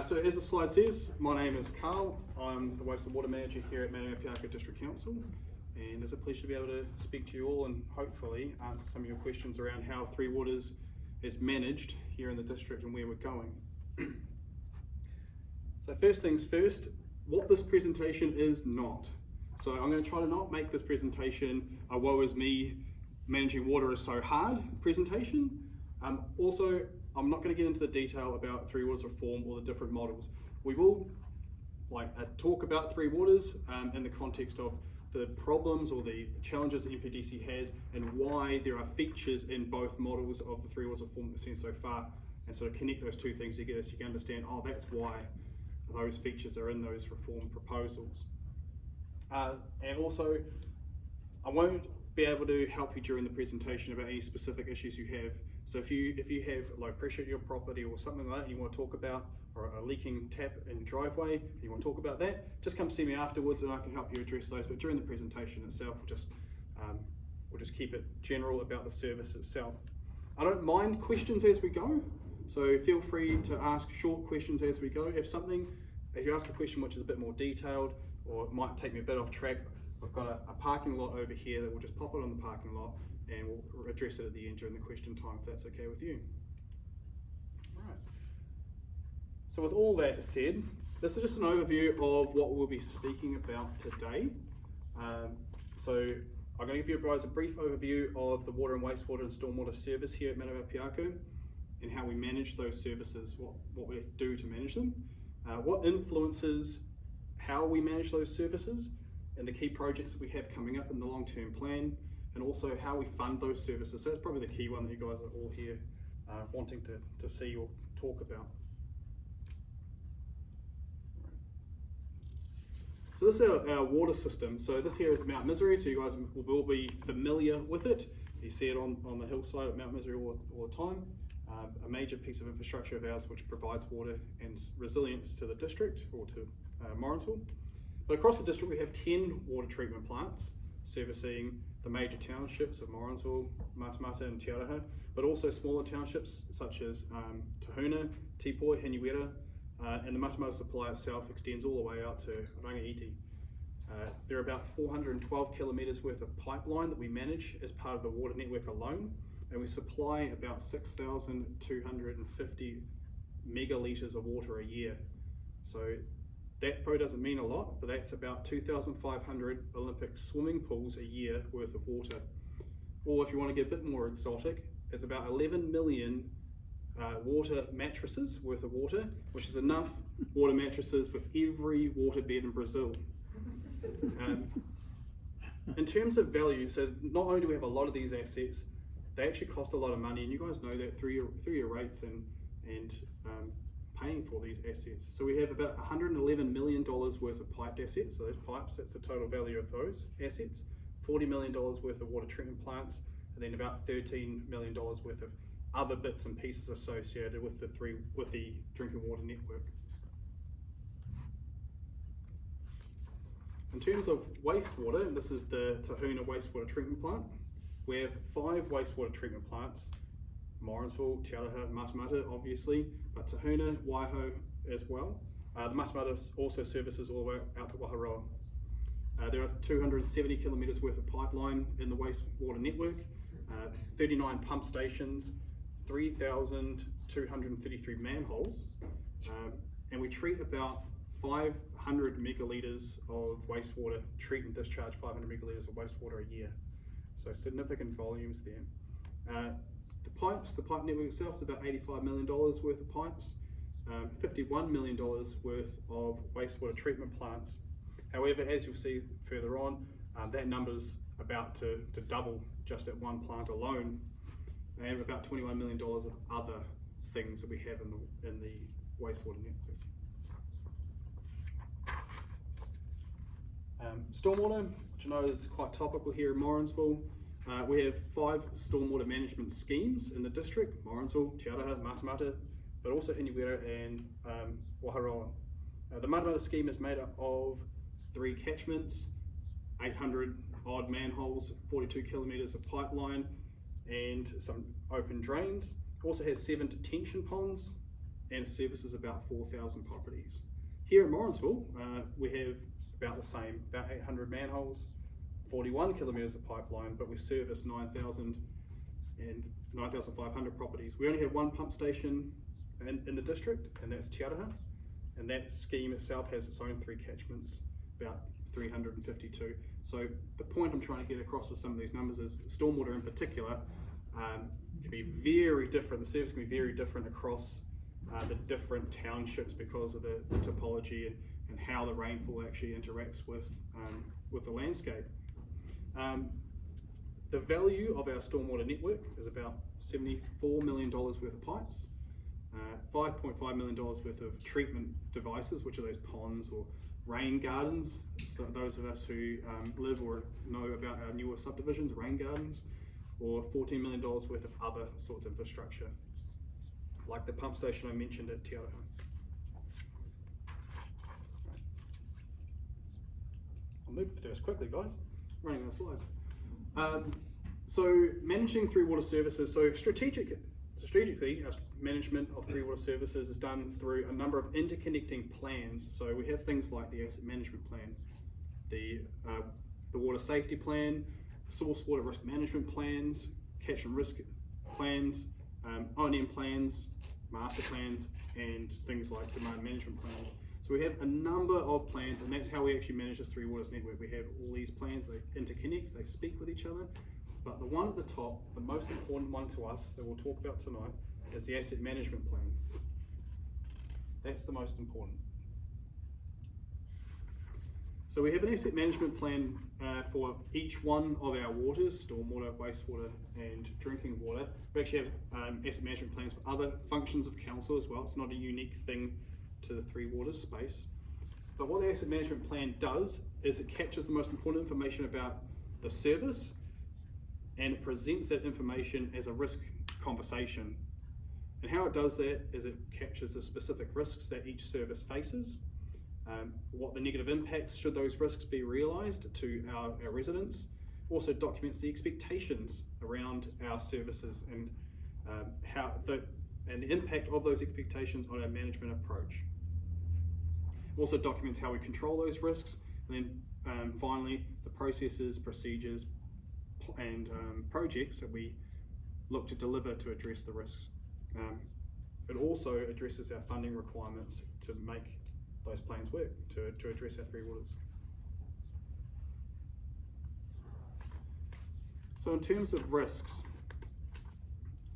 So as the slide says, my name is Karl. I'm the wastewater manager here at Matamata-Piako District Council, and it's a pleasure to be able to speak to you all and hopefully answer some of your questions around how Three Waters is managed here in the district and where we're going. So first things first, what this presentation is not. So I'm going to try to not make this presentation a woe is me, managing water is so hard presentation. Also, I'm not going to get into the detail about Three Waters reform or the different models. We will talk about Three Waters in the context of the problems or the challenges that MPDC has and why there are features in both models of the Three Waters reform that we've seen so far, and sort of connect those two things together so you can understand, oh, that's why those features are in those reform proposals. And also, I won't be able to help you during the presentation about any specific issues you have. So if you have low pressure at your property or something like that and you want to talk about, or a leaking tap in your driveway, and you want to talk about that, just come see me afterwards and I can help you address those. But during the presentation itself, we'll just keep it general about the service itself. I don't mind questions as we go, so feel free to ask short questions as we go. If you ask a question which is a bit more detailed or it might take me a bit off track, I've got a parking lot over here that we'll just pop it on the parking lot and we'll address it at the end during the question time if that's okay with you. Right. So with all that said, this is just an overview of what we'll be speaking about today. So I'm going to give you guys a brief overview of the water and wastewater and stormwater service here at Matamata-Piako and how we manage those services, what we do to manage them, what influences how we manage those services, and the key projects that we have coming up in the long-term plan, and also how we fund those services. So that's probably the key one that you guys are all here wanting to see or talk about. So this is our water system. So this here is Mount Misery, so you guys will be familiar with it. You see it on the hillside of Mount Misery all the time. A major piece of infrastructure of ours which provides water and resilience to the district, or to Morrinsville. But across the district we have 10 water treatment plants servicing the major townships of Morrinsville, Matamata and Tiaraha, but also smaller townships such as Tahuna, Tipoi, Hiniwera, and the Matamata supply itself extends all the way out to Rangiiti. There are about 412 kilometres worth of pipeline that we manage as part of the water network alone, and we supply about 6,250 megalitres of water a year. So that probably doesn't mean a lot, but that's about 2,500 Olympic swimming pools a year worth of water. Or if you want to get a bit more exotic, it's about 11 million water mattresses worth of water, which is enough water mattresses for every waterbed in Brazil. In terms of value, so not only do we have a lot of these assets, they actually cost a lot of money, and you guys know that through your rates and paying for these assets. So we have about $111 million worth of piped assets, so those pipes, that's the total value of those assets, $40 million worth of water treatment plants, and then about $13 million worth of other bits and pieces associated with the drinking water network. In terms of wastewater, and this is the Tahuna wastewater treatment plant, we have 5 wastewater treatment plants: Morrinsville, Tiaraha, Matamata, obviously, but Tahuna, Waiho as well. The Matamata also services all the way out to Waharoa. There are 270 kilometres worth of pipeline in the wastewater network, 39 pump stations, 3,233 manholes, and we treat about 500 megalitres of wastewater, treat and discharge 500 megalitres of wastewater a year. So significant volumes there. The pipe network itself is about $85 million worth of pipes, $51 million worth of wastewater treatment plants. However, as you'll see further on, that number's about to double just at one plant alone, and about $21 million of other things that we have in the wastewater network. Stormwater, which I know is quite topical here in Morrinsville. We have 5 stormwater management schemes in the district: Morrinsville, Tiaraha, Matamata, but also Hiniwera and Waharoa. The Matamata scheme is made up of 3 catchments, 800 odd manholes, 42 kilometres of pipeline, and some open drains. It also has 7 detention ponds and services about 4,000 properties. Here in Morrinsville, we have about the same, about 800 manholes, 41 kilometres of pipeline, but we service 9,500 properties. We only have one pump station in the district, and that's Tiaraha, and that scheme itself has its own 3 catchments, about 352. So the point I'm trying to get across with some of these numbers is stormwater in particular can be very different. The service can be very different across the different townships because of the topology and how the rainfall actually interacts with the landscape. The value of our stormwater network is about $74 million worth of pipes, $5.5 million worth of treatment devices, which are those ponds or rain gardens. So those of us who live or know about our newer subdivisions, rain gardens, or $14 million worth of other sorts of infrastructure, like the pump station I mentioned at Tiaraha. I'll move through this quickly, guys. Running out of slides. So managing 3 water services. So strategically, our management of 3 water services is done through a number of interconnecting plans. So we have things like the asset management plan, the water safety plan, source water risk management plans, catch and risk plans, O&M plans, master plans, and things like demand management plans. So we have a number of plans, and that's how we actually manage this 3 waters network. We have all these plans, they interconnect, they speak with each other, but the one at the top, the most important one to us that we'll talk about tonight, is the asset management plan. That's the most important. So we have an asset management plan for each one of our waters, stormwater, wastewater, and drinking water. We actually have asset management plans for other functions of council as well. It's not a unique thing to the 3 waters space. But what the asset management plan does is it captures the most important information about the service, and it presents that information as a risk conversation. And how it does that is it captures the specific risks that each service faces, what the negative impacts should those risks be realised to our residents. Also documents the expectations around our services and the impact of those expectations on our management approach. Also documents how we control those risks, and then finally the processes, procedures, and projects that we look to deliver to address the risks. It also addresses our funding requirements to make those plans work, to address our 3 waters. So in terms of risks,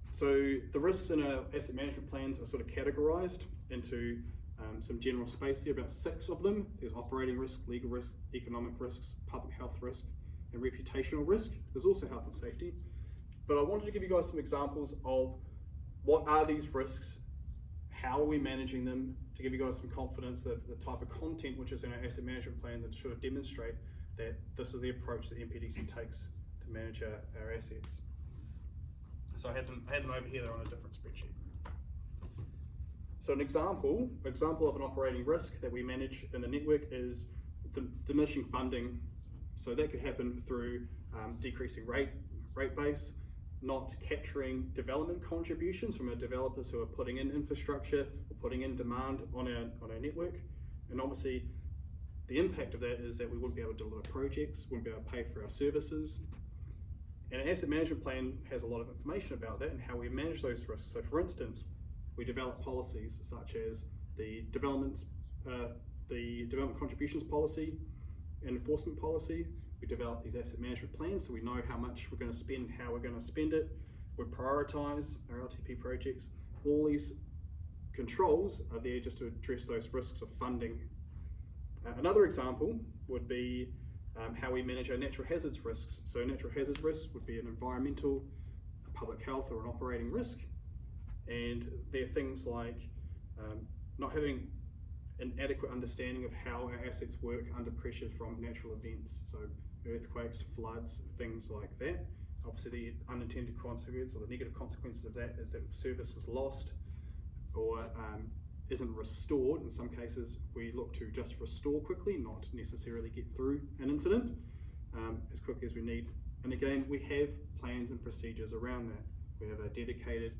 so the risks in our asset management plans are sort of categorized into some general space here, about 6 of them. There's operating risk, legal risk, economic risks, public health risk, and reputational risk. There's also health and safety. But I wanted to give you guys some examples of what are these risks, how are we managing them, to give you guys some confidence of the type of content which is in our asset management plans, and to sort of demonstrate that this is the approach that MPDC takes to manage our assets. So I had them over here, they're on a different spreadsheet. So an example of an operating risk that we manage in the network is diminishing funding. So that could happen through decreasing rate base, not capturing development contributions from our developers who are putting in infrastructure or putting in demand on our network. And obviously the impact of that is that we wouldn't be able to deliver projects, wouldn't be able to pay for our services. And an asset management plan has a lot of information about that and how we manage those risks. So for instance, we develop policies such as the development contributions policy and enforcement policy. We develop these asset management plans so we know how much we're going to spend, how we're going to spend it. We prioritize our LTP projects. All these controls are there just to address those risks of funding. Another example would be how we manage our natural hazards risks. So natural hazards risks would be an environmental, a public health, or an operating risk. And they're things like not having an adequate understanding of how our assets work under pressure from natural events. So earthquakes, floods, things like that. Obviously the unintended consequences or the negative consequences of that is that service is lost or isn't restored. In some cases we look to just restore quickly, not necessarily get through an incident as quickly as we need. And again, we have plans and procedures around that. We have a dedicated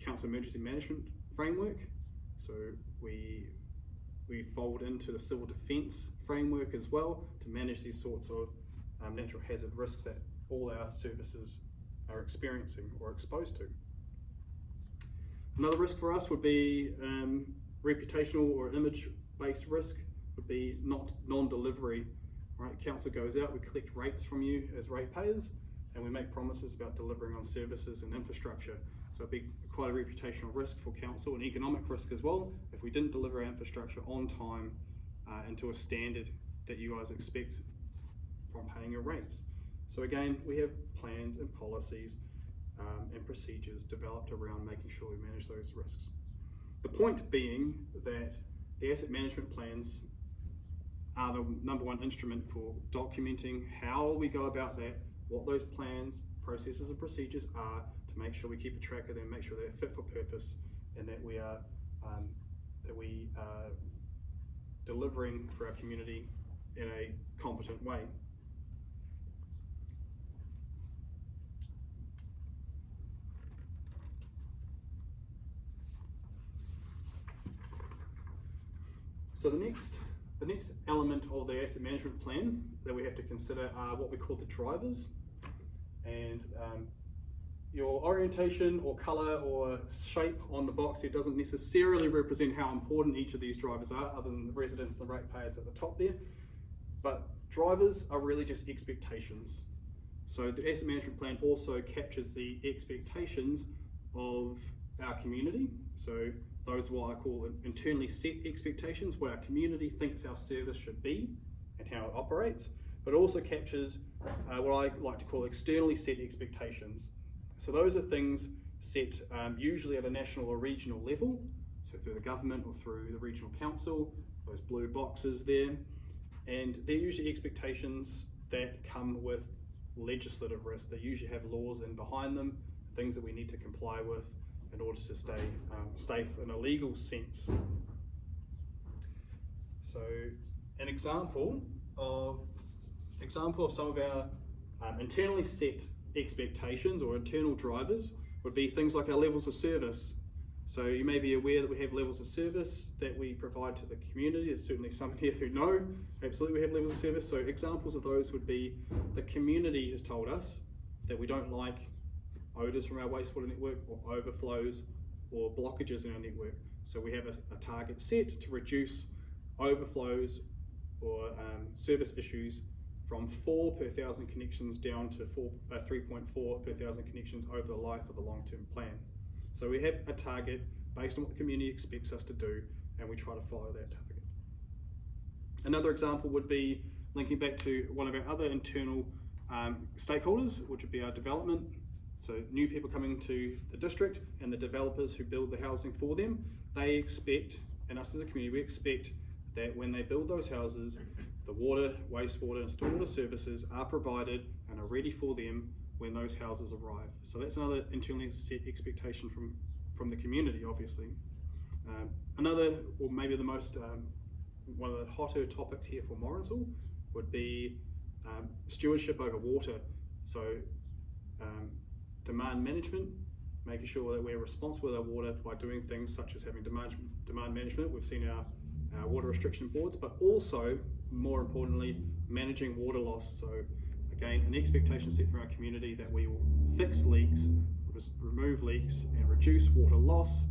council emergency management framework. So we fold into the civil defence framework as well to manage these sorts of natural hazard risks that all our services are experiencing or exposed to. Another risk for us would be reputational or image-based risk, would be non-delivery. Right? Council goes out, we collect rates from you as ratepayers, and we make promises about delivering on services and infrastructure. So it'd be quite a reputational risk for council, and economic risk as well, if we didn't deliver our infrastructure on time and to a standard that you guys expect from paying your rates. So again, we have plans and policies and procedures developed around making sure we manage those risks. The point being that the asset management plans are the number one instrument for documenting how we go about that, what those plans, processes and procedures are, to make sure we keep a track of them, make sure they're fit for purpose, and that we are delivering for our community in a competent way. So the next element of the asset management plan that we have to consider are what we call the drivers. And your orientation or colour or shape on the box here doesn't necessarily represent how important each of these drivers are, other than the residents and the ratepayers at the top there. But drivers are really just expectations. So the asset management plan also captures the expectations of our community. So those are what I call internally set expectations, what our community thinks our service should be and how it operates, but also captures what I like to call externally set expectations. So those are things set usually at a national or regional level, so through the government or through the regional council, those blue boxes there, and they're usually expectations that come with legislative risk. They usually have laws in behind them, things that we need to comply with in order to stay safe in a legal sense. So an example of some of our internally set expectations or internal drivers would be things like our levels of service. So you may be aware that we have levels of service that we provide to the community. There's certainly some here who know absolutely we have levels of service. So examples of those would be the community has told us that we don't like odours from our wastewater network or overflows or blockages in our network. So we have a target set to reduce overflows or service issues from 4 per 1,000 connections down to 3.4 per 1,000 connections over the life of the long-term plan. So we have a target based on what the community expects us to do, and we try to follow that target. Another example would be linking back to one of our other internal stakeholders, which would be our development. So new people coming to the district and the developers who build the housing for them, they expect, and us as a community, we expect that when they build those houses, the water, wastewater, and stormwater services are provided and are ready for them when those houses arrive. So that's another internally set expectation from the community, obviously. Another, or maybe the most, one of the hotter topics here for Morrinsville would be stewardship over water. So demand management, making sure that we're responsible with our water by doing things such as having demand management. We've seen our water restriction boards, but also, more importantly, managing water loss. So again, an expectation set for our community that we will fix leaks, remove leaks, and reduce water loss,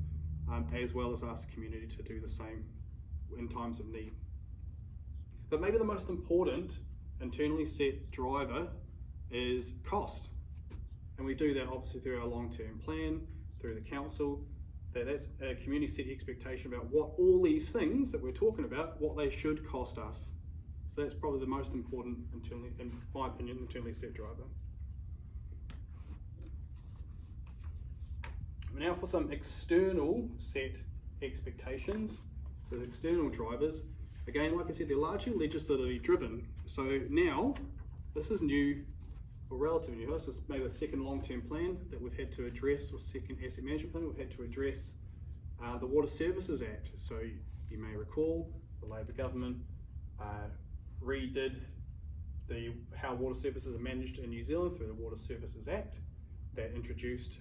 as well as ask the community to do the same in times of need. But maybe the most important internally set driver is cost. And we do that obviously through our long-term plan, through the council. That's a community set expectation about what all these things that we're talking about, what they should cost us. So that's probably the most important, internally, in my opinion, internally set driver. Now for some external set expectations. So the external drivers, again, like I said, they're largely legislatively driven. So now, this is new, or relatively new. This is maybe the second long-term plan that we've had to address, or second asset management plan we've had to address, the Water Services Act. So you may recall the Labor government redid how water services are managed in New Zealand through the Water Services Act. that introduced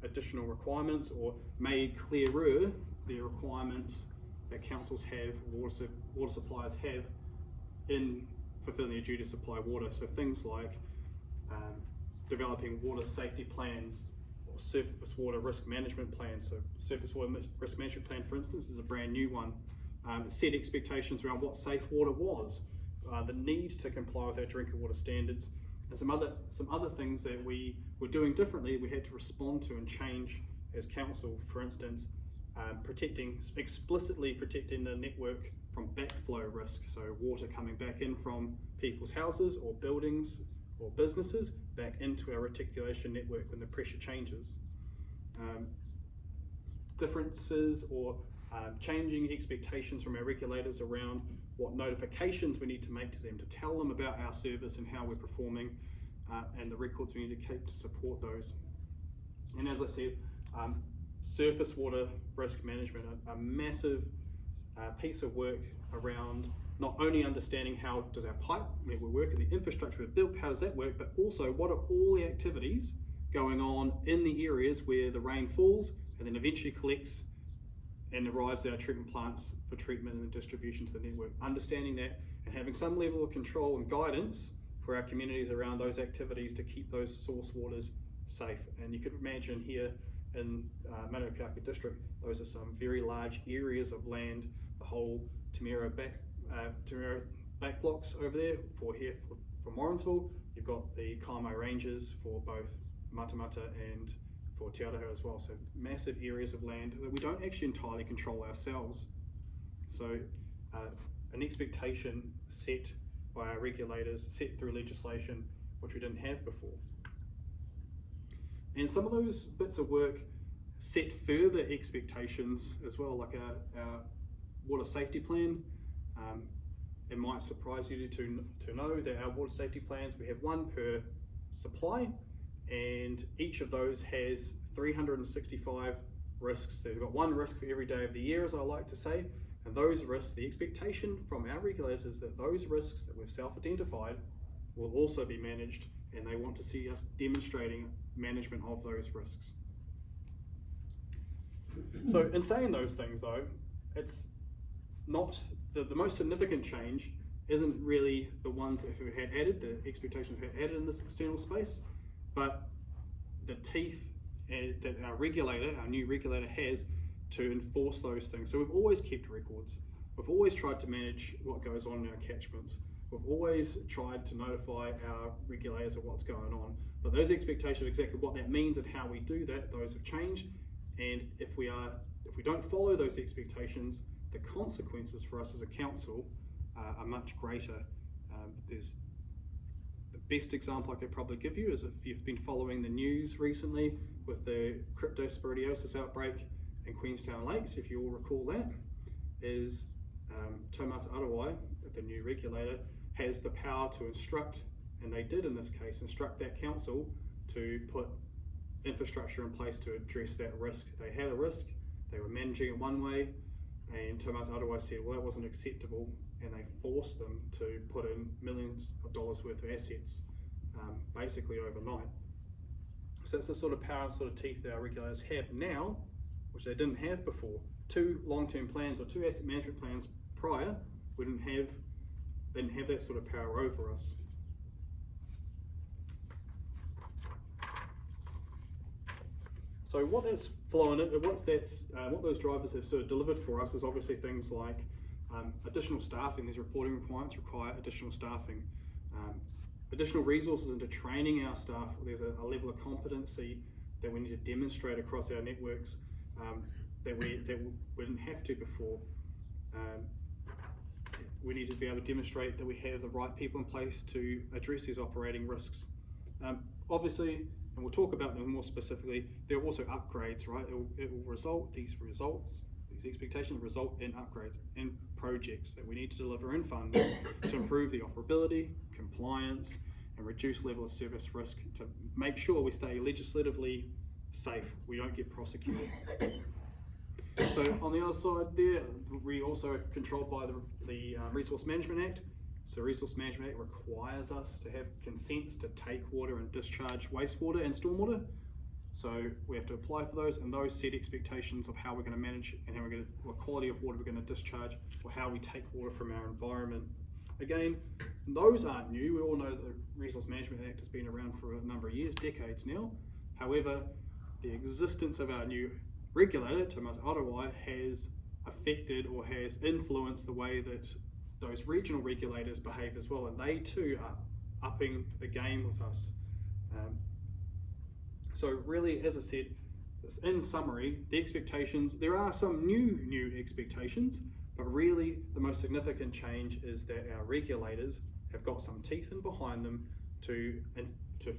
additional requirements or made clearer the requirements that councils have, water suppliers have in fulfilling their duty to supply water. So things like developing water safety plans or surface water risk management plans. So surface water risk management plan, for instance, is a brand new one. Set expectations around what safe water was, the need to comply with our drinking water standards, and some other things that we were doing differently. We had to respond to and change as council. For instance, explicitly protecting the network from backflow risk, so water coming back in from people's houses or buildings or businesses back into our reticulation network when the pressure changes. Differences or changing expectations from our regulators around what notifications we need to make to them to tell them about our service and how we're performing, and the records we need to keep to support those. And as I said, surface water risk management, a massive piece of work around not only understanding how does our pipe network work and the infrastructure we've built, how does that work, but also what are all the activities going on in the areas where the rain falls and then eventually collects and arrives at our treatment plants for treatment and distribution to the network. Understanding that and having some level of control and guidance for our communities around those activities to keep those source waters safe. And you could imagine here in Matamata-Piako district, those are some very large areas of land, the whole Temero back blocks over there for Morrinsville. You've got the Kaimai Ranges for both Matamata and for Te Araho as well. So massive areas of land that we don't actually entirely control ourselves. So an expectation set by our regulators, set through legislation, which we didn't have before. And some of those bits of work set further expectations as well, like our water safety plan. It might surprise you to know that our water safety plans, we have one per supply, and each of those has 365 risks. So we've got one risk for every day of the year, as I like to say, and those risks, the expectation from our regulators is that those risks that we've self-identified will also be managed, and they want to see us demonstrating management of those risks. So in saying those things though, it's not, the most significant change isn't really the ones that we had added, the expectations we had added in this external space, but the teeth that our new regulator has to enforce those things. So we've always kept records. We've always tried to manage what goes on in our catchments. We've always tried to notify our regulators of what's going on. But those expectations of exactly what that means and how we do that, those have changed. And if we don't follow those expectations, the consequences for us as a council are much greater. There's the best example I could probably give you is if you've been following the news recently with the cryptosporidiosis outbreak in Queenstown Lakes, if you all recall that, is Matamata-Piako, the new regulator, has the power to instruct, and they did in this case, instruct that council to put infrastructure in place to address that risk. They had a risk, they were managing it one way, and Matamata-Piako said, well, that wasn't acceptable, and they forced them to put in millions of dollars worth of assets, basically overnight. So that's the sort of power and sort of teeth that our regulators have now, which they didn't have before. 2 long-term plans or 2 asset management plans prior, they didn't have that sort of power over us. So what that's flown in, what those drivers have sort of delivered for us is obviously things like additional staffing. These reporting requirements require additional staffing, additional resources into training our staff. There's a level of competency that we need to demonstrate across our networks that we didn't have to before. We need to be able to demonstrate that we have the right people in place to address these operating risks. Obviously, and we'll talk about them more specifically, there are also upgrades, right? These expectations result in upgrades and projects that we need to deliver and fund to improve the operability, compliance, and reduce level of service risk to make sure we stay legislatively safe, we don't get prosecuted. So on the other side there, we also are controlled by the Resource Management Act. So Resource Management Act requires us to have consents to take water and discharge wastewater and stormwater. So we have to apply for those, and those set expectations of how we're going to manage and how we're going to, what quality of water we're going to discharge, or how we take water from our environment. Again, those aren't new. We all know the Resource Management Act has been around for a number of years, decades now. However, the existence of our new regulator, Te Matamata-Piako, has affected or has influenced the way that those regional regulators behave as well, and they too are upping the game with us. So really, as I said, in summary, the expectations, there are some new expectations, but really the most significant change is that our regulators have got some teeth in behind them to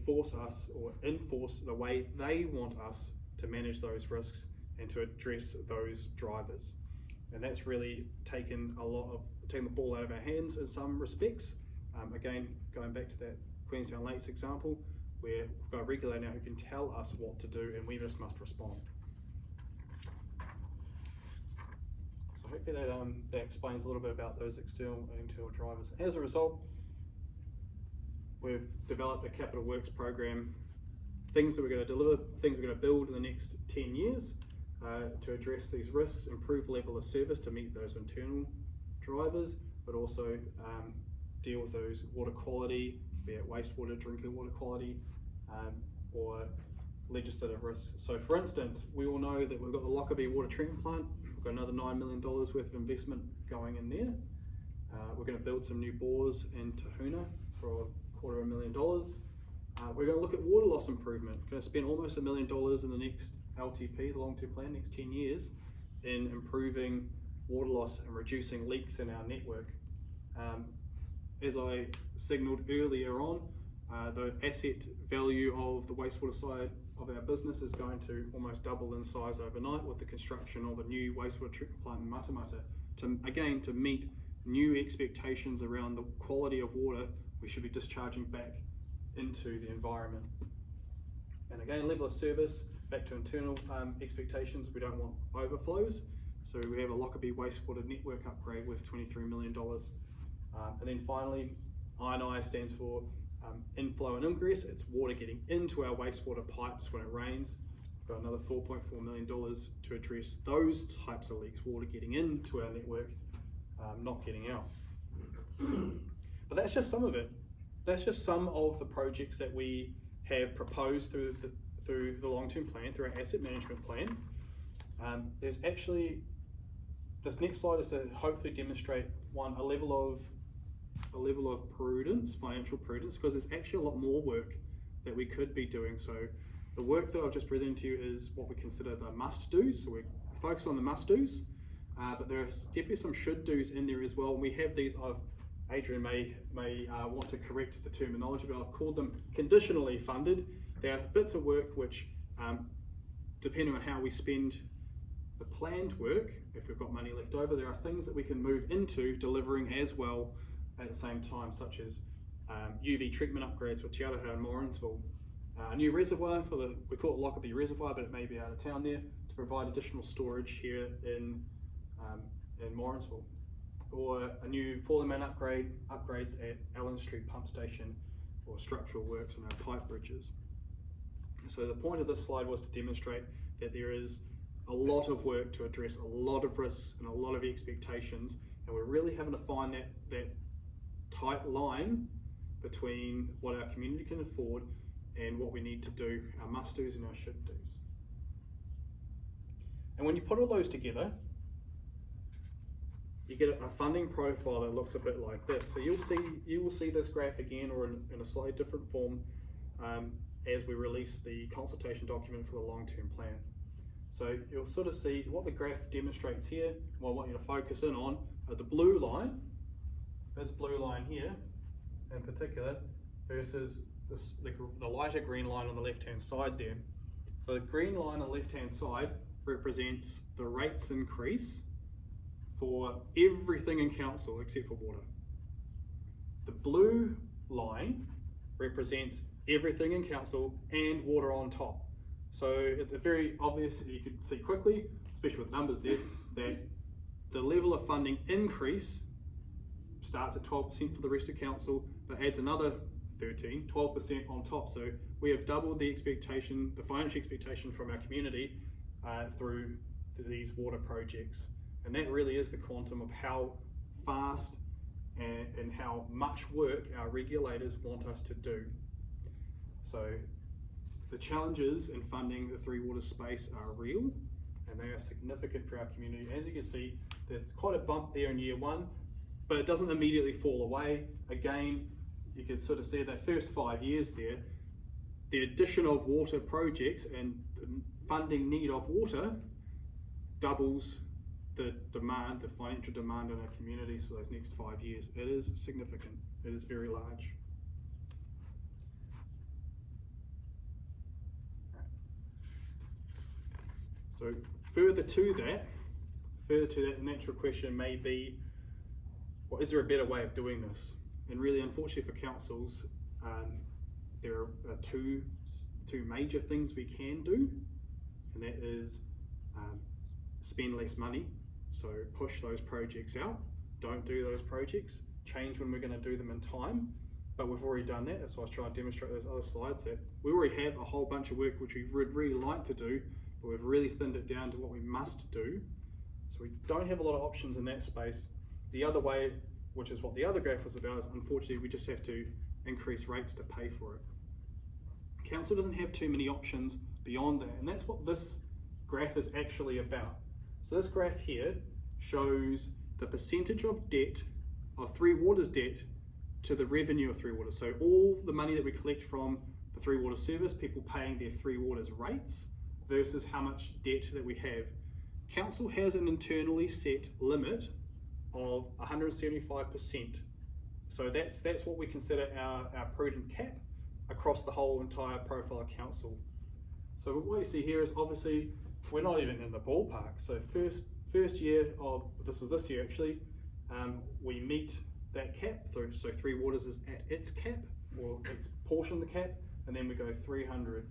force us or enforce the way they want us to manage those risks and to address those drivers. And that's really taken the ball out of our hands in some respects. Again, going back to that Queenstown Lakes example, where we've got a regulator now who can tell us what to do and we just must respond. So hopefully that explains a little bit about those external and internal drivers. As a result, we've developed a capital works program, things that we're going to deliver, things we're going to build in the next 10 years to address these risks, improve level of service to meet those internal drivers, but also deal with those water quality, be it wastewater, drinking water quality, or legislative risks. So for instance, we all know that we've got the Lockerbie water treatment plant. We've got another $9 million worth of investment going in there. We're going to build some new bores in Tahuna for $250,000. We're going to look at water loss improvement. We're going to spend almost $1 million in the next LTP, the long-term plan, next 10 years, in improving water loss and reducing leaks in our network. As I signalled earlier on, the asset value of the wastewater side of our business is going to almost double in size overnight with the construction of a new wastewater treatment plant in Matamata. To meet new expectations around the quality of water we should be discharging back into the environment. And again, level of service, back to internal expectations, we don't want overflows. So we have a Lockerbie wastewater network upgrade worth $23 million. And then finally, I&I stands for inflow and ingress. It's water getting into our wastewater pipes when it rains. We've got another $4.4 million to address those types of leaks, water getting into our network, not getting out. But that's just some of it. That's just some of the projects that we have proposed through the long-term plan, through our asset management plan. There's actually, this next slide is to hopefully demonstrate a level of prudence, financial prudence, because there's actually a lot more work that we could be doing. So the work that I've just presented to you is what we consider the must-dos. So we focus on the must-dos, but there are definitely some should-dos in there as well. We have these, Adrian may want to correct the terminology, but I've called them conditionally funded. There are bits of work which, depending on how we spend the planned work, if we've got money left over, there are things that we can move into delivering as well at the same time, such as UV treatment upgrades for Te Aroha and Morrinsville, a new reservoir we call it Lockerbie Reservoir, but it may be out of town there, to provide additional storage here in Morrinsville, or a new falling main upgrades at Allen Street Pump Station, or structural works on our pipe bridges. So the point of this slide was to demonstrate that there is a lot of work to address a lot of risks and a lot of expectations, and we're really having to find that tight line between what our community can afford and what we need to do, our must-dos and our should-dos. And when you put all those together, you get a funding profile that looks a bit like this. So you will see this graph again, or in a slightly different form, as we release the consultation document for the long-term plan. So you'll sort of see what the graph demonstrates here. What I want you to focus in on are the blue line, this blue line here in particular, versus the lighter green line on the left-hand side there. So the green line on the left-hand side represents the rates increase for everything in council except for water. The blue line represents everything in council and water on top. So it's a very obvious, you can see quickly, especially with numbers there, that the level of funding increase starts at 12% for the rest of council, but adds another 12% on top. So we have doubled the expectation, the financial expectation from our community through these water projects. And that really is the quantum of how fast and how much work our regulators want us to do. So the challenges in funding the Three Waters space are real, and they are significant for our community. As you can see, there's quite a bump there in year one, but it doesn't immediately fall away. Again, you can sort of see that first 5 years there, the addition of water projects and the funding need of water doubles the demand, the financial demand in our communities for those next 5 years. It is significant, it is very large. So further to that, the natural question may be, well, is there a better way of doing this? And really, unfortunately for councils, there are two major things we can do, and that is spend less money, so push those projects out, don't do those projects, change when we're going to do them in time, but we've already done that. That's why I was trying to demonstrate those other slides, that we already have a whole bunch of work which we would really like to do, but we've really thinned it down to what we must do. So we don't have a lot of options in that space. The other way, which is what the other graph was about, is unfortunately we just have to increase rates to pay for it. Council doesn't have too many options beyond that, and that's what this graph is actually about. So this graph here shows the percentage of debt, of Three Waters debt, to the revenue of Three Waters. So all the money that we collect from the Three Waters service, people paying their Three Waters rates, versus how much debt that we have. Council has an internally set limit of 175%. So that's what we consider our prudent cap across the whole entire profile of council. So what you see here is obviously we're not even in the ballpark. So first year of, this year actually, we meet that cap through, so Three Waters is at its cap, or its portion of the cap, and then we go 300,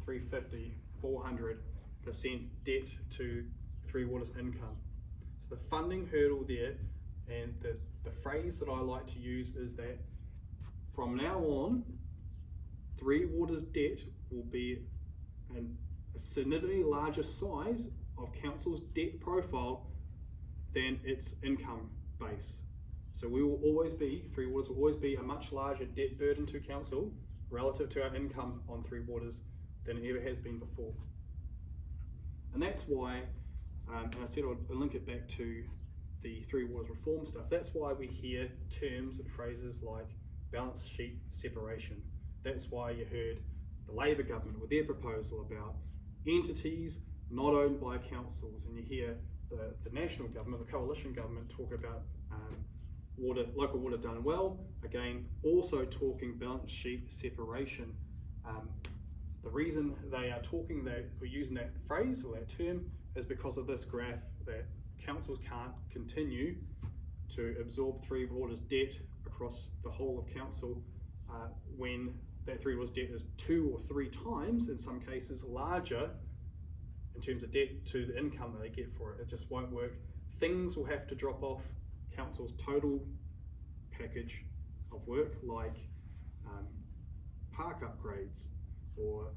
350, 400% debt to Three Waters income. So the funding hurdle there, and the phrase that I like to use is that from now on, Three Waters debt will be a significantly larger size of council's debt profile than its income base. So we will always be, Three Waters will always be a much larger debt burden to council relative to our income on Three Waters than it ever has been before. And that's why, and I said I'd link it back to the Three Waters reform stuff, that's why we hear terms and phrases like balance sheet separation. That's why you heard the Labour government with their proposal about entities not owned by councils, and you hear the national government, the coalition government, talk about local water done well, again also talking balance sheet separation. The reason they are talking that, or using that phrase or that term, is because of this graph, that councils can't continue to absorb Three Waters debt across the whole of council when that Three Waters debt is 2 or 3 times, in some cases, larger in terms of debt to the income that they get for it. It just won't work. Things will have to drop off council's total package of work, like park upgrades, or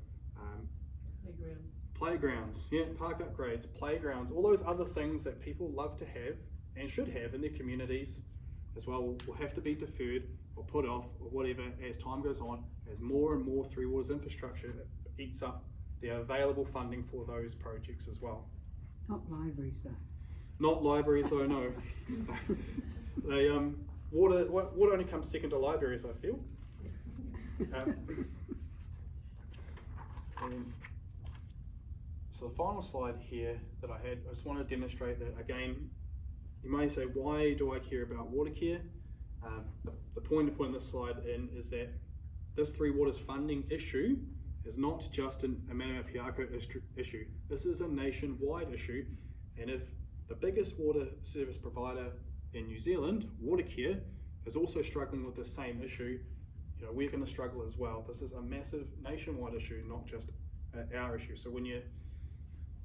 playgrounds, park upgrades, playgrounds, all those other things that people love to have and should have in their communities as well will have to be deferred or put off or whatever as time goes on, as more and more Three Waters infrastructure eats up the available funding for those projects as well. Not libraries though. Not libraries though, no. They water only comes second to libraries, I feel. So the final slide here that I had, I just want to demonstrate that again. You may say, why do I care about water care? The point to put this slide in is that this Three Waters funding issue is not just a Matamata-Piako issue. This is a nationwide issue, and if the biggest water service provider in New Zealand, Watercare, is also struggling with the same issue, we're going to struggle as well. This is a massive nationwide issue, not just our issue. So when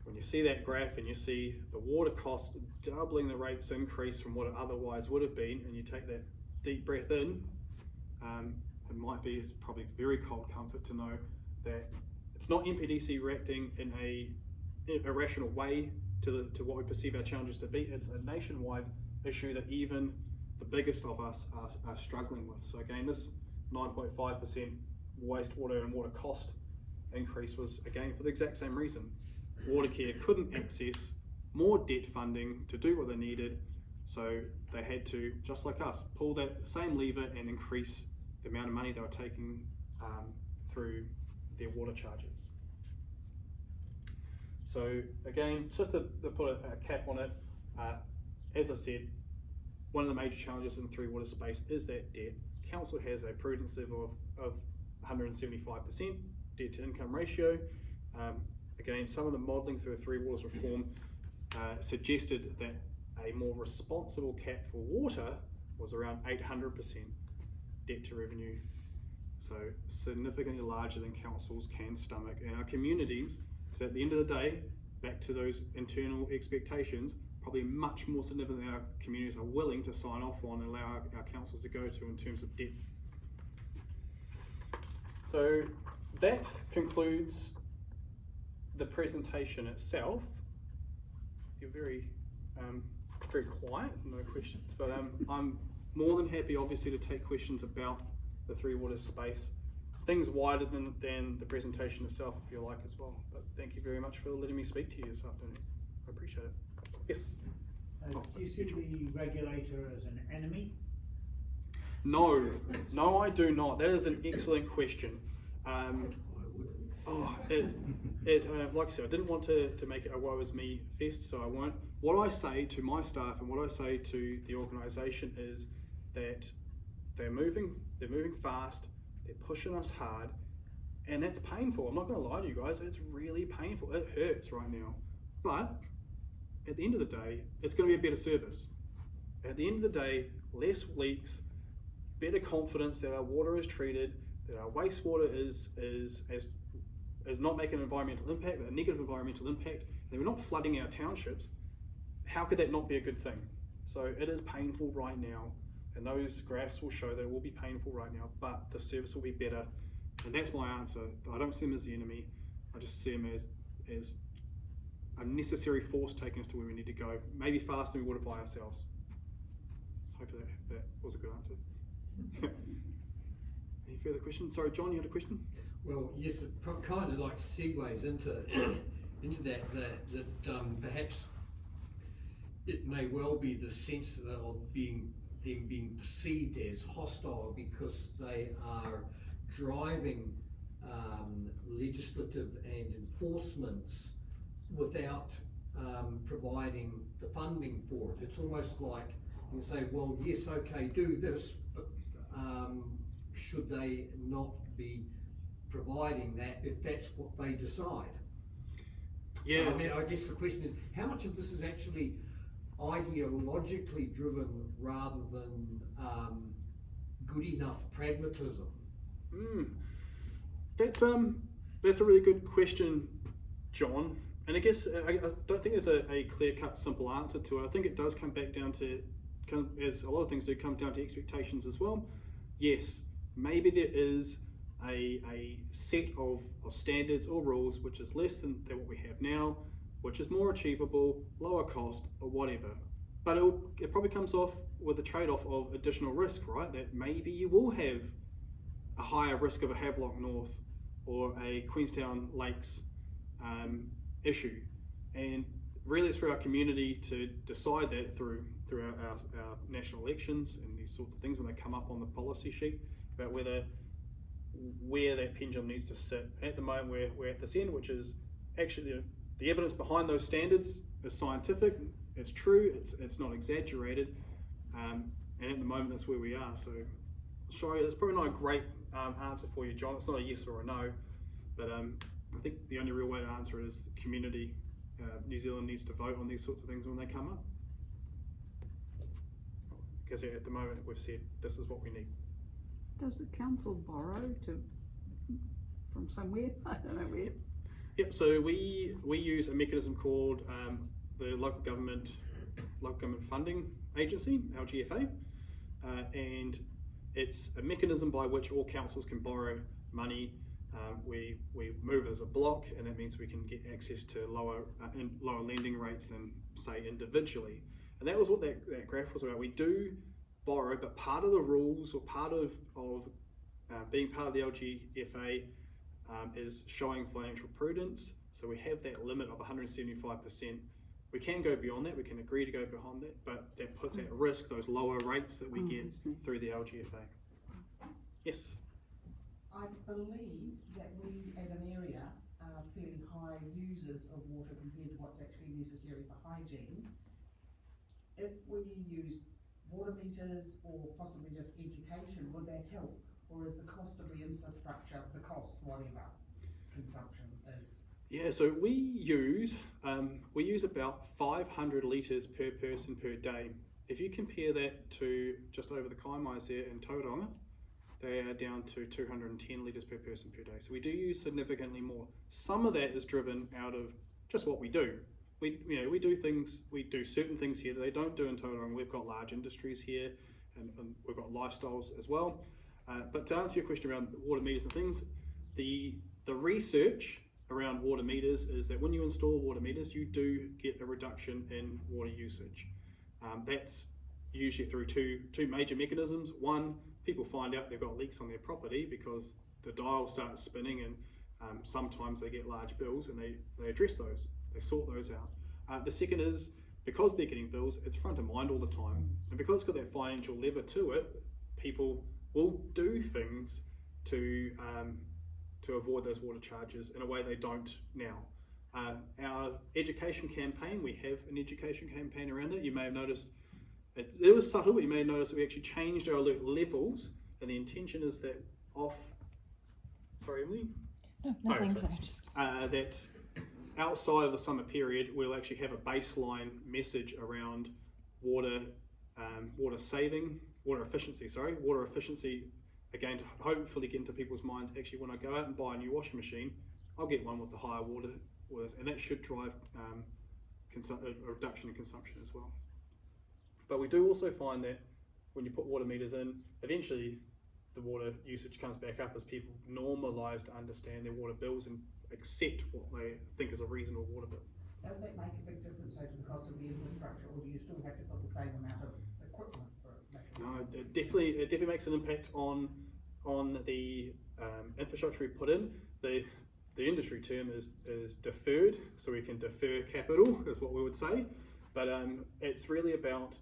when you see that graph and you see the water cost doubling the rates increase from what it otherwise would have been, and you take that deep breath in, it's probably very cold comfort to know that it's not MPDC reacting in a irrational way to what we perceive our challenges to be. It's a nationwide issue that even the biggest of us are struggling with. So again, this 9.5% wastewater and water cost increase was again for the exact same reason. Watercare couldn't access more debt funding to do what they needed, so they had to, just like us, pull that same lever and increase the amount of money they were taking through their water charges. So again, just to put a cap on it, as I said, one of the major challenges in the three water space is that debt. Council has a prudence level of 175% debt to income ratio. Again, some of the modelling through the three waters reform suggested that a more responsible cap for water was around 800% debt to revenue. So significantly larger than councils can stomach. And our communities, so at the end of the day, back to those internal expectations, probably much more significant than our communities are willing to sign off on and allow our councils to go to in terms of debt. So that concludes the presentation itself. You're very quiet, no questions, but I'm more than happy obviously to take questions about the three waters space, things wider than the presentation itself if you like as well. But thank you very much for letting me speak to you this afternoon. I appreciate it. Yes? Do you see the regulator as an enemy? No, I do not. That is an excellent question. Like I said, I didn't want to make it a woe is me fest, so I won't. What I say to my staff and what I say to the organisation is that they're moving fast, they're pushing us hard, and that's painful. I'm not going to lie to you guys, it's really painful. It hurts right now. But at the end of the day, it's going to be a better service. At the end of the day, less leaks, better confidence that our water is treated, that our wastewater is not making an environmental impact, a negative environmental impact, and we're not flooding our townships. How could that not be a good thing? So it is painful right now, and those graphs will show that it will be painful right now, but the service will be better, and that's my answer. I don't see them as the enemy, I just see them as a necessary force taking us to where we need to go, maybe faster than we would have by ourselves. Hopefully that was a good answer. Any further questions? Sorry, John, you had a question? Well, yes, it kind of like segues into that perhaps it may well be the sense of them being perceived as hostile because they are driving legislative and enforcements without providing the funding for it. It's almost like you say, well, yes, okay, do this, but should they not be providing that if that's what they decide? Yeah. So, I mean, I guess the question is, how much of this is actually ideologically driven rather than good enough pragmatism? That's a really good question, John. And I guess I don't think there's a clear-cut, simple answer to it. I think it does come back down to, as a lot of things do, come down to expectations as well. Yes, maybe there is a set of standards or rules which is less than what we have now, which is more achievable, lower cost, or whatever. But it probably comes off with a trade-off of additional risk, right? That maybe you will have a higher risk of a Havelock North or a Queenstown Lakes issue. And really it's for our community to decide that through our national elections and these sorts of things when they come up on the policy sheet about where that pendulum needs to sit. And at the moment we're at this end, which is actually the evidence behind those standards is scientific, it's true, it's not exaggerated, and at the moment that's where we are. So sorry, that's probably not a great answer for you, John. It's not a yes or a no, but I think the only real way to answer it is the community. New Zealand needs to vote on these sorts of things when they come up, because at the moment we've said this is what we need. Does the council borrow from somewhere? I don't know where. Yep. So we use a mechanism called the local government funding agency, LGFA, and it's a mechanism by which all councils can borrow money. We move as a block, and that means we can get access to lower lending rates than say individually. And that was what that graph was about. We do borrow, but part of the rules or part of being part of the LGFA is showing financial prudence. So we have that limit of 175%. We can go beyond that, we can agree to go beyond that, but that puts at risk those lower rates that we get through the LGFA. Yes? I believe that we as an area are fairly high users of water compared to what's actually necessary for hygiene. If we use water meters or possibly just education, would that help? Or is the cost of the infrastructure, the cost, whatever consumption is? Yeah, so we use about 500 litres per person per day. If you compare that to just over the Kaimais there in Tauranga, they are down to 210 litres per person per day. So we do use significantly more. Some of that is driven out of just what we do. We do certain things here that they don't do in Tauranga. We've got large industries here, and we've got lifestyles as well. But to answer your question around water meters and things, the research around water meters is that when you install water meters, you do get a reduction in water usage. That's usually through two major mechanisms. One, people find out they've got leaks on their property because the dial starts spinning, and sometimes they get large bills, and they address those. They sort those out. The second is because they're getting bills, it's front of mind all the time, and because it's got that financial lever to it, people will do things to avoid those water charges in a way they don't now. Our education campaign, we have an education campaign around that. You may have noticed it was subtle, but you may have noticed that we actually changed our alert levels, and the intention is that Sorry, Emily? No, thanks. That outside of the summer period, we'll actually have a baseline message around water efficiency, again, to hopefully get into people's minds. Actually, when I go out and buy a new washing machine, I'll get one with the higher water, and that should drive a reduction in consumption as well. But we do also find that when you put water meters in, eventually the water usage comes back up as people normalise to understand their water bills and accept what they think is a reasonable water bill. Does that make a big difference to the cost of the infrastructure, or do you still have to put the same amount of equipment for it? No, it definitely makes an impact on the infrastructure we put in. The industry term is deferred, so we can defer capital, is what we would say. But it's really about,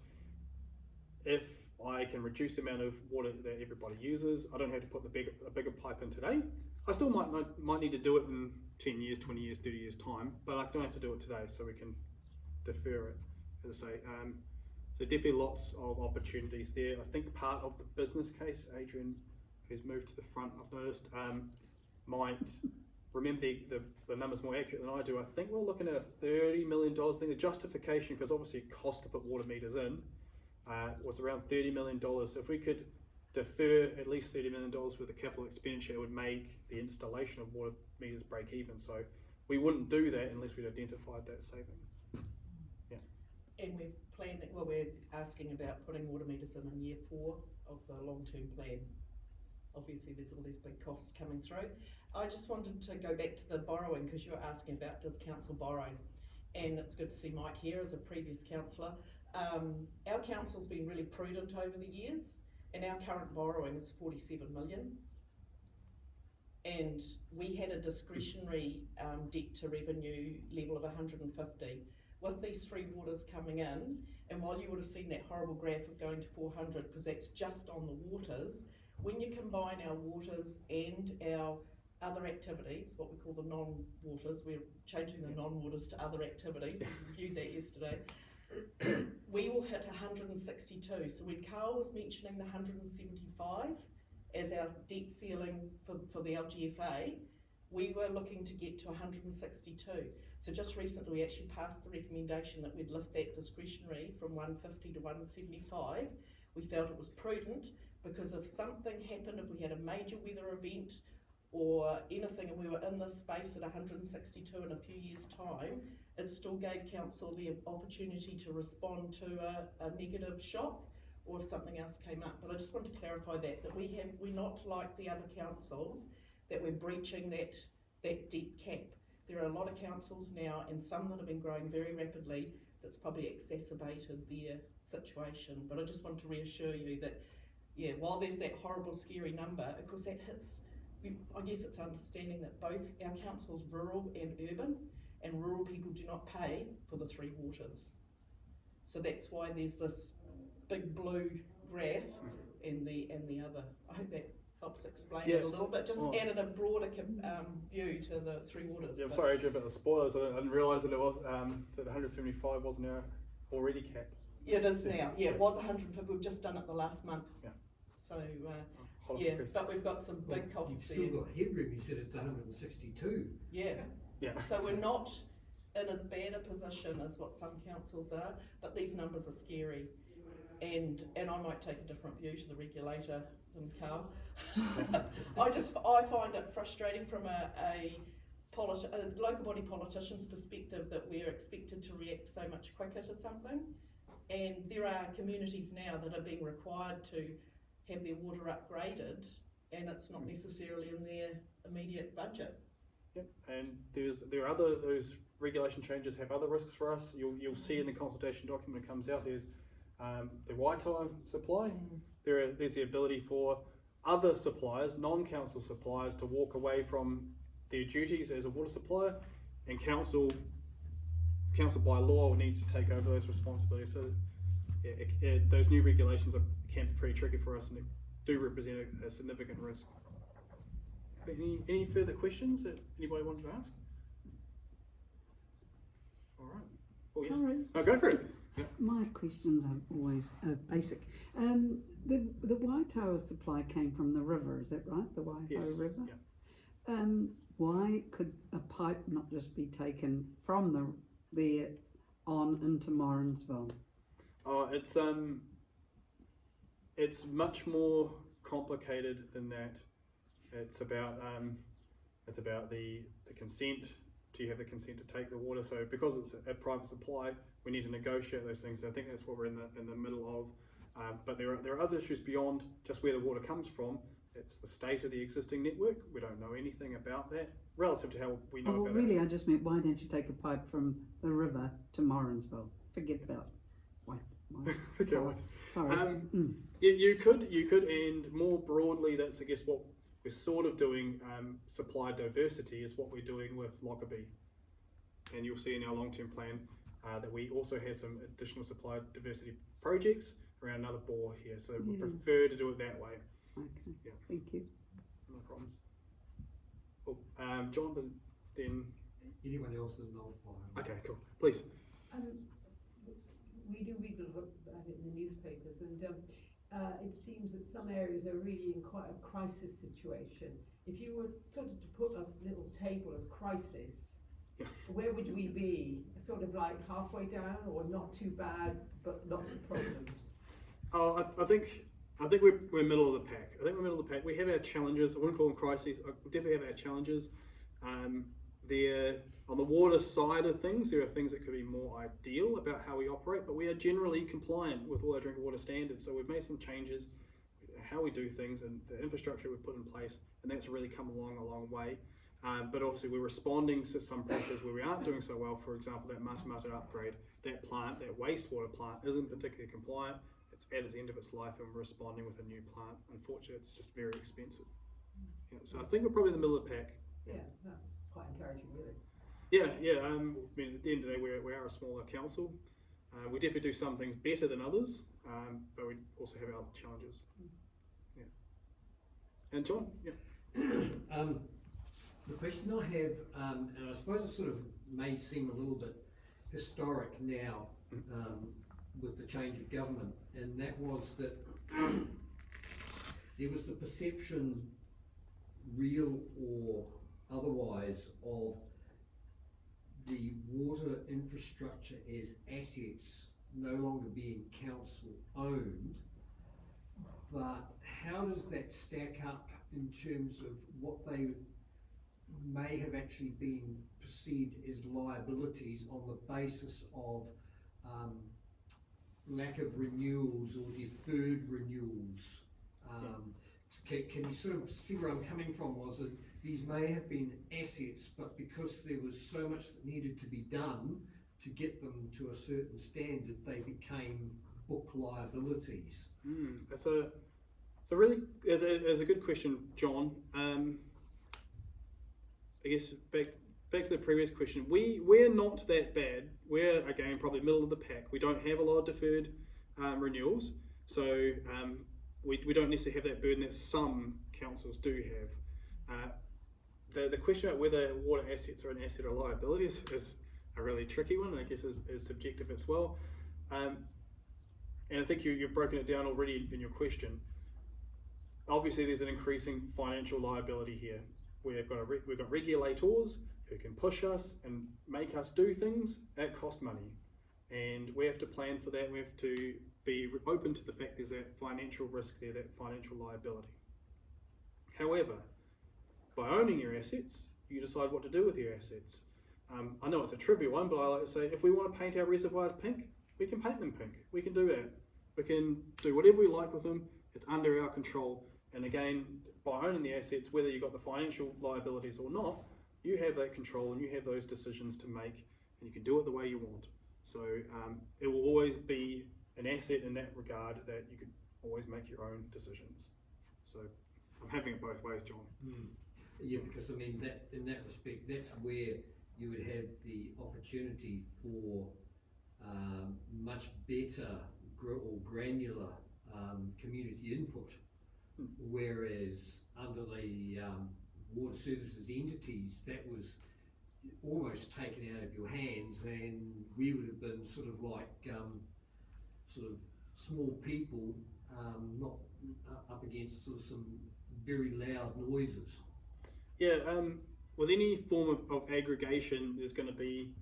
if I can reduce the amount of water that everybody uses, I don't have to put a bigger pipe in today. I still might need to do it in 10 years, 20 years, 30 years time, but I don't have to do it today, so we can defer it, as I say. So definitely lots of opportunities there. I think part of the business case, Adrian, who's moved to the front, I've noticed, might remember the numbers more accurate than I do. I think we're looking at $30 million. I think the justification, because obviously it costs to put water meters in, was around $30 million. So if we could defer at least $30 million worth of capital expenditure, it would make the installation of water meters break even. So we wouldn't do that unless we'd identified that saving. Yeah. And we've planned, we're asking about putting water meters in year 4 of the long-term plan. Obviously there's all these big costs coming through. I just wanted to go back to the borrowing, because you were asking about does council borrow, and it's good to see Mike here as a previous councillor. Our council's been really prudent over the years, and our current borrowing is 47 million. And we had a discretionary debt to revenue level of 150. With these 3 waters coming in, and while you would have seen that horrible graph of going to 400, because that's just on the waters, when you combine our waters and our other activities, what we call the non-waters, we're changing the non-waters to other activities, we reviewed that yesterday, we will hit 162. So when Carl was mentioning the 175 as our debt ceiling for the LGFA, we were looking to get to 162. So just recently we actually passed the recommendation that we'd lift that discretionary from 150 to 175. We felt it was prudent, because if something happened, if we had a major weather event, or anything, and we were in this space at 162 in a few years' time, it still gave council the opportunity to respond to a negative shock, or if something else came up. But I just want to clarify that we're not like the other councils, that we're breaching that deep cap. There are a lot of councils now, and some that have been growing very rapidly, that's probably exacerbated their situation. But I just want to reassure you that, yeah, while there's that horrible, scary number, of course that hits, I guess it's understanding that both our councils, rural and urban, and rural people do not pay for the three waters. So that's why there's this big blue graph and the other. I hope that helps explain it a little bit. Just added a broader view to the three waters. Yeah, I'm sorry, Adrian, about the spoilers. I didn't realise that it was that the 175 was now already capped. Yeah, it is now. Yeah, it was 150. We've just done it the last month. Yeah. So yeah, but we've got some big costs there. You've still got headroom. You said it's 162. Yeah. Yeah. So we're not in as bad a position as what some councils are, but these numbers are scary. And I might take a different view to the regulator than Karl. I find it frustrating from a local body politician's perspective that we're expected to react so much quicker to something, and there are communities now that are being required to have their water upgraded, and it's not necessarily in their immediate budget. Yep, and there are those regulation changes have other risks for us. You'll see in the consultation document it comes out. There's the water supply. There's the ability for other suppliers, non-council suppliers, to walk away from their duties as a water supplier, and council by law needs to take over those responsibilities. So those new regulations can be pretty tricky for us, and they do represent a significant risk. But any further questions that anybody wanted to ask? All right. Oh, yes. Sorry. No, go for it. My questions are always basic. The Waitoa supply came from the river, is that right? The Waitoa Yes. River? Yeah. Why could a pipe not just be taken from there on into Morrinsville? It's much more complicated than that. It's about the consent. Do you have the consent to take the water? So because it's a private supply, we need to negotiate those things. I think that's what we're in the middle of. But there are other issues beyond just where the water comes from. It's the state of the existing network. We don't know anything about that relative to how we know about really, it. I just meant, why don't you take a pipe from the river to Morrinsville? Forget about Okay, right. Sorry. You could, and more broadly, that's I guess what we're sort of doing. Supply diversity is what we're doing with Lockerbie, and you'll see in our long-term plan that we also have some additional supply diversity projects around another bore here. So we prefer to do it that way. Okay. Yeah. Thank you. No problems. Oh, John, but then Anyone else in the file? okay, cool. Please. We do read about it in the newspapers, and it seems that some areas are really in quite a crisis situation. If you were sort of to put a little table of crisis, where would we be? Sort of like halfway down, or not too bad, but lots of problems? Oh, I think we're middle of the pack. I think we're middle of the pack. We have our challenges. I wouldn't call them crises. We definitely have our challenges. On the water side of things, there are things that could be more ideal about how we operate, but we are generally compliant with all our drinking water standards. So we've made some changes, how we do things, and the infrastructure we've put in place, and that's really come along a long way. But obviously we're responding to some pressures where we aren't doing so well. For example, that Matamata upgrade, that wastewater plant isn't particularly compliant. It's at the end of its life, and we're responding with a new plant. Unfortunately, it's just very expensive. Yeah, so I think we're probably in the middle of the pack. Yeah, that's quite encouraging, really. Yeah. I mean, at the end of the day, we are a smaller council. We definitely do some things better than others, but we also have our challenges. Yeah. And John, yeah. The question I have, and I suppose it sort of may seem a little bit historic now with the change of government, and that was that there was the perception, real or otherwise, of the water infrastructure as assets no longer being council owned. But how does that stack up in terms of what they may have actually been perceived as liabilities on the basis of lack of renewals or deferred renewals. Can you sort of see where I'm coming from? Was that these may have been assets, but because there was so much that needed to be done to get them to a certain standard, they became book liabilities. It's a really it's a good question, John. I guess back to the previous question. We're not that bad. We're again probably middle of the pack. We don't have a lot of deferred renewals, so we don't necessarily have that burden that some councils do have. The question about whether water assets are an asset or a liability is a really tricky one, and I guess is subjective as well. And I think you've broken it down already in your question. Obviously, there's an increasing financial liability here. We've got regulators who can push us and make us do things that cost money, and we have to plan for that. We have to be open to the fact there's that financial risk there, that financial liability. However, by owning your assets, you decide what to do with your assets. I know it's a trivial one, but I like to say if we want to paint our reservoirs pink, we can paint them pink. We can do that. We can do whatever we like with them. It's under our control. And again, by owning the assets, whether you've got the financial liabilities or not, you have that control and you have those decisions to make, and you can do it the way you want. So it will always be an asset in that regard, that you can always make your own decisions. So I'm having it both ways, John. Yeah, because I mean that in that respect, that's where you would have the opportunity for much better or granular community input, whereas under the water services entities, that was almost taken out of your hands, and we would have been sort of like sort of small people, not up against sort of some very loud noises. Yeah, with any form of aggregation, there's going to be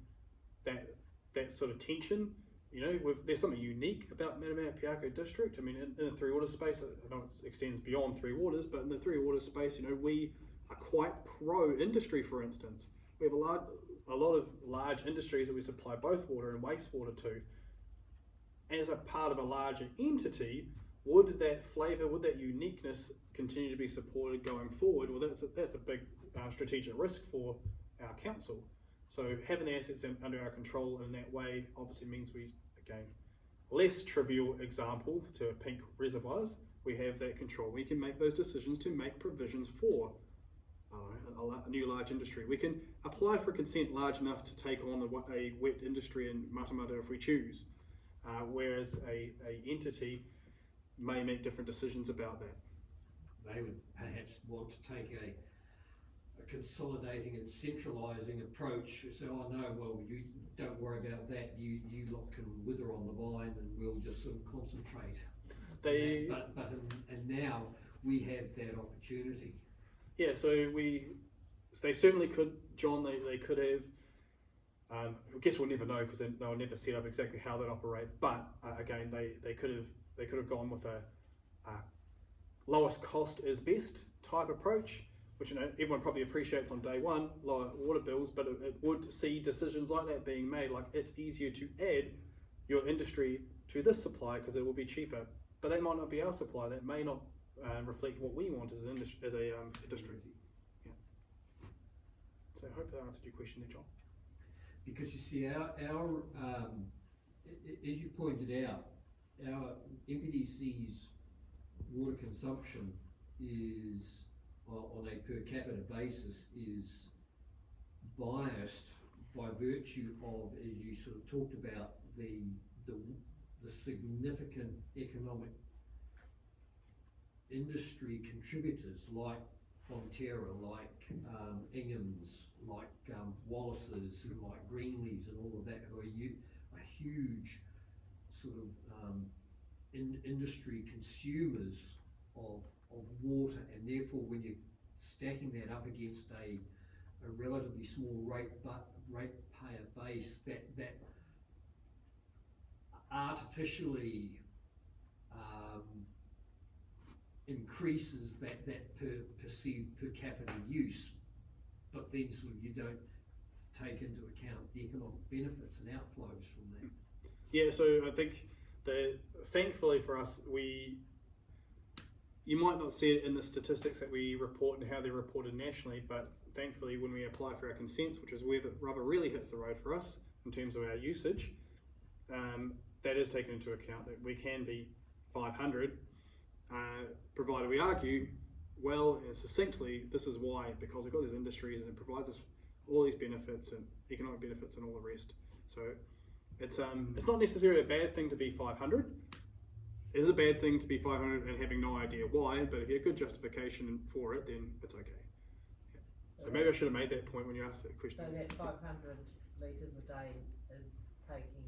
that sort of tension. You know, there's something unique about Matamata-Piako district. I mean, in the Three Waters space, I know it extends beyond Three Waters, but in the Three Waters space, you know, we are quite pro-industry, for instance. We have a lot of large industries that we supply both water and wastewater to. As a part of a larger entity, would that flavour, would that uniqueness continue to be supported going forward? Well, that's a big strategic risk for our council. So having the assets under our control in that way obviously means we, again, less trivial example to pink reservoirs, we have that control. We can make those decisions to make provisions for a new large industry. We can apply for consent large enough to take on a wet industry in Matamata if we choose, whereas a entity may make different decisions about that. They would perhaps want to take a consolidating and centralising approach. So, oh no, well, you don't worry about that. You lot can wither on the vine, and we'll just sort of concentrate. And now we have that opportunity. Yeah, so they certainly could, John. They could have. I guess we'll never know because they'll never set up exactly how that operate. But again, they could have gone with a lowest cost is best type approach, which, you know, everyone probably appreciates on day one, lower water bills, but it would see decisions like that being made, like it's easier to add your industry to this supply because it will be cheaper, but that might not be our supply. That may not reflect what we want as a district. Yeah. So I hope that answered your question there, John. Because you see, our as you pointed out, our MPDC's water consumption is, on a per capita basis, is biased by virtue of, as you sort of talked about, the significant economic industry contributors like Fonterra, like Ingham's, like Wallace's, and like Greenleys, and all of that, who are huge sort of industry consumers of water, and therefore when you're stacking that up against a relatively small ratepayer base, that artificially increases that perceived per capita use, but then sort of you don't take into account the economic benefits and outflows from that. Yeah, so I think that thankfully for us, you might not see it in the statistics that we report and how they're reported nationally, but thankfully when we apply for our consents, which is where the rubber really hits the road for us in terms of our usage, that is taken into account, that we can be 500, provided we argue well and succinctly, this is why, because we've got these industries and it provides us all these benefits and economic benefits and all the rest. So it's not necessarily a bad thing to be 500. It is a bad thing to be 500 and having no idea why, but if you have good justification for it, then it's okay. Yeah. So maybe I should have made that point when you asked that question. So that 500 litres a day is taking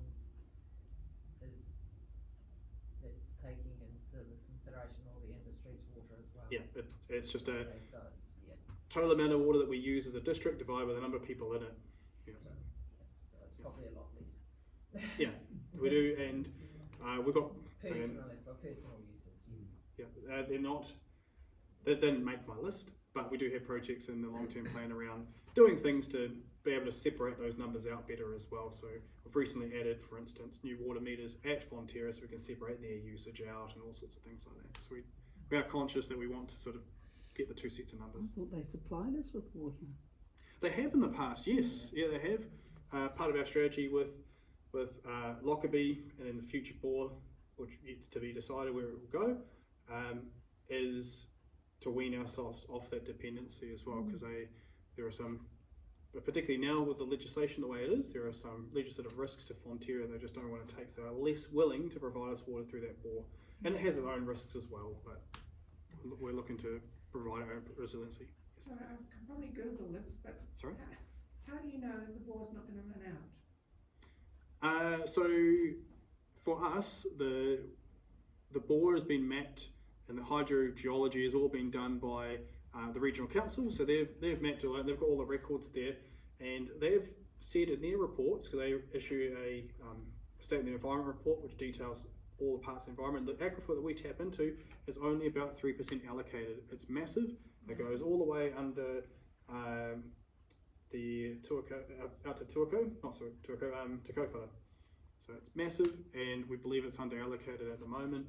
into the consideration all the industry's water as well. Yeah, it's just a Okay, so it's, total amount of water that we use as a district divided by the number of people in it. Yeah. so it's probably a lot less. Yeah, we do, and we've got Personally, for personal usage. yeah, they didn't make my list, but we do have projects in the long-term plan around doing things to be able to separate those numbers out better as well. So we've recently added, for instance, new water meters at Fonterra so we can separate their usage out and all sorts of things like that. So we are conscious that we want to sort of get the two sets of numbers. I thought they supplied us with water. They have in the past, yes. Yeah, they have. Part of our strategy with Lockerbie and then the future bore, which yet to be decided where it will go, is to wean ourselves off that dependency as well, because there are some, particularly now with the legislation the way it is, there are some legislative risks to Fonterra they just don't want to take, so they're less willing to provide us water through that bore. And it has its own risks as well, but we're looking to provide our own resiliency. So I can probably Google this, but Sorry? how do you know the bore's not going to run out? So for us, the bore has been mapped and the hydrogeology has all been done by the regional council. So they've mapped it, they've got all the records there, and they've said in their reports, because they issue a state of the environment report which details all the parts of the environment, the aquifer that we tap into is only about 3% allocated. It's massive. It goes all the way under the out to Tukofara. So it's massive, and we believe it's under allocated at the moment.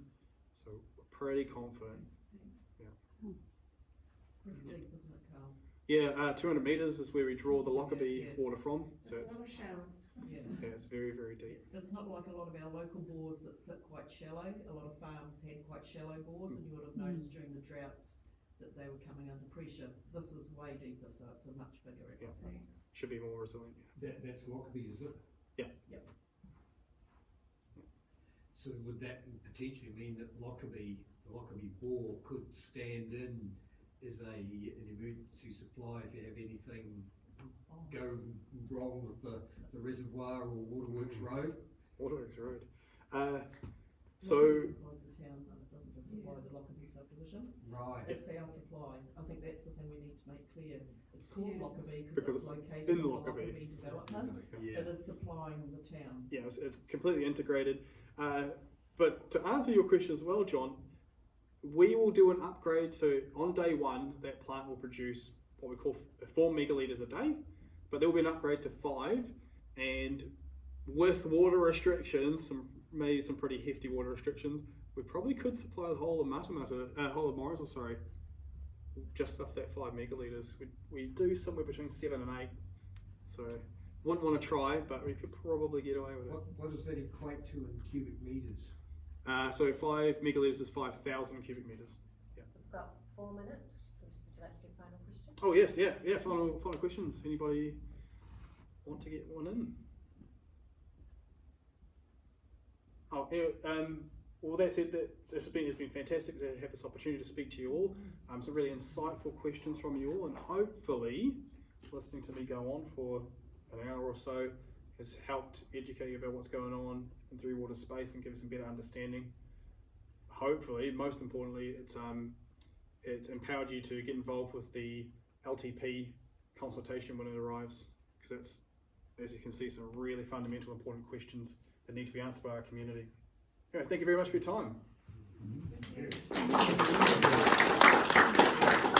So we're pretty confident. Thanks. Yeah. It's pretty deep, isn't it, Carl? Yeah, 200 metres is where we draw the Lockerbie water from. So That's a lot of showers. Yeah. yeah, it's very, very deep. It's not like a lot of our local bores that sit quite shallow. A lot of farms had quite shallow bores, and you would have noticed during the droughts that they were coming under pressure. This is way deeper, so it's a much bigger aquifer. Thanks. Should be more resilient. Yeah. That's Lockerbie, is it? Yeah. Yep. So would that potentially mean that the Lockerbie bore could stand in as an emergency supply if you have anything go wrong with the reservoir or Waterworks Road? Waterworks Road. Lockerbie supplies the town, though. It doesn't just supply the Lockerbie subdivision. Right. It's our supply. I think that's the thing we need to make clear. It's called Yes. Lockerbie Because because it's it's located in in the Lockerbie. Lockerbie development. Yeah. It is supplying the town. Yeah, it's completely integrated. But to answer your question as well, John, we will do an upgrade. So on day one, that plant will produce what we call 4 megalitres a day, but there will be an upgrade to 5. And with water restrictions, maybe some pretty hefty water restrictions, we probably could supply the whole of whole of Morrisville, sorry, just off that 5 megalitres. We do somewhere between 7 and 8. So wouldn't want to try, but we could probably get away with it. What does that equate to in cubic metres? So 5 megalitres is 5,000 cubic metres. Yeah. We've got 4 minutes. Would you like to do a final question? Oh yes, yeah. Final questions. Anybody want to get one in? Oh, well, that said, it's been fantastic to have this opportunity to speak to you all. Some really insightful questions from you all, and hopefully, listening to me go on for an hour or so has helped educate you about what's going on in the water space and give you some better understanding. Hopefully, most importantly, it's empowered you to get involved with the LTP consultation when it arrives, because that's, as you can see, some really fundamental, important questions that need to be answered by our community. Anyway, thank you very much for your time. Thank you.